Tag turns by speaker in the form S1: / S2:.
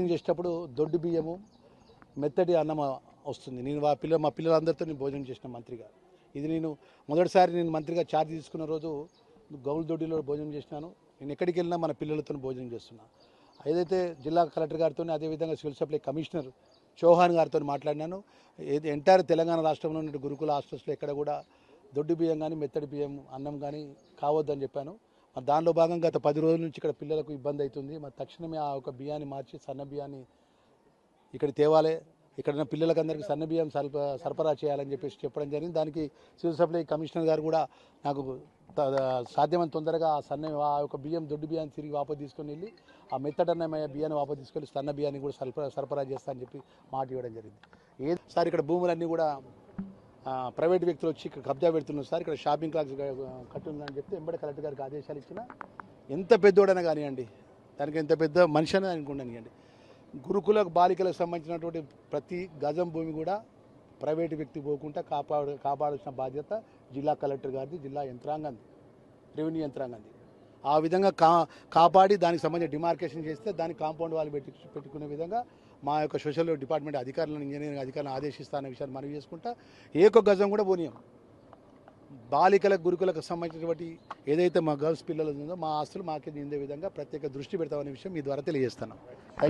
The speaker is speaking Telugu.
S1: చేసేటప్పుడు దొడ్డు బియ్యము మెత్తటి అన్నం వస్తుంది. నేను మా పిల్లలందరితో నేను భోజనం చేసిన మంత్రిగా. ఇది నేను మొదటిసారి నేను మంత్రిగా ఛార్జ్ తీసుకున్న రోజు గౌల్ దొడ్డిలో భోజనం చేసినాను. నేను ఎక్కడికి వెళ్ళినా మన పిల్లలతో భోజనం చేస్తున్నా. ఏదైతే జిల్లా కలెక్టర్ గారితో అదేవిధంగా సివిల్ సప్లై కమిషనర్ చౌహాన్ గారితో మాట్లాడినాను. ఎంటైర్ తెలంగాణ రాష్ట్రంలో ఉన్న గురుకుల హాస్టల్స్లో ఎక్కడ కూడా దొడ్డు బియ్యం కానీ మెత్తడి బియ్యం అన్నం కానీ కావద్దని చెప్పాను. దానిలో భాగంగా గత 10 రోజుల నుంచి ఇక్కడ పిల్లలకు ఇబ్బంది అవుతుంది. తక్షణమే ఆ ఒక బియ్యాన్ని మార్చి సన్న బియ్యాన్ని ఇక్కడ తేవాలి, ఇక్కడ పిల్లలకు అందరికీ సన్న బియ్యం సరఫరా చేయాలని చెప్పడం జరిగింది. దానికి సివిల్ సప్లై కమిషనర్ గారు కూడా నాకు సాధ్యమైన తొందరగా ఆ యొక్క బియ్యం దొడ్డు బియ్యాన్ని తిరిగి వాపసు తీసుకొని వెళ్ళి ఆ మెత్తడన్నమయ్యే బియ్యాన్ని వాపసు తీసుకొని సన్న బియ్యాన్ని కూడా సరఫరా చేస్తా అని చెప్పి మాట ఇవ్వడం జరిగింది. సార్ ఇక్కడ భూములన్నీ కూడా ప్రైవేట్ వ్యక్తులు వచ్చి ఇక్కడ కబ్జా పెడుతున్నారు సార్, ఇక్కడ షాపింగ్ కాంప్లెక్స్ కట్టి ఉందని చెప్తే వెంబడి కలెక్టర్ గారికి ఆదేశాలు ఇచ్చిన. ఎంత పెద్దోడైనా కానివ్వండి, దానికి ఎంత పెద్ద మనిషి అనేది అనుకుంటానివ్వండి, గురుకుల బాలికలకు సంబంధించినటువంటి ప్రతి గజం భూమి కూడా ప్రైవేటు వ్యక్తి పోకుండా కాపాడాల్సిన బాధ్యత జిల్లా కలెక్టర్ గారిది, జిల్లా యంత్రాంగంది, రెవెన్యూ యంత్రాంగంది. ఆ విధంగా కాపాడి దానికి సంబంధించిన డిమార్కేషన్ చేస్తే దానికి కాంపౌండ్ వాళ్ళు పెట్టుకునే విధంగా మా యొక్క సోషల్ డిపార్ట్మెంట్ అధికారులను, ఇంజనీరింగ్ అధికారులను ఆదేశిస్తానే విషయాన్ని మనవి చేసుకుంటా. ఏక గజం కూడా పోనీయం. బాలికలకు గురుకులకు సంబంధించినటువంటి ఏదైతే మా గర్ల్స్ పిల్లలు ఉందో మా ఆస్తులు మాకే చెందే విధంగా ప్రత్యేక దృష్టి పెడతామనే విషయం మీ ద్వారా తెలియజేస్తున్నాం.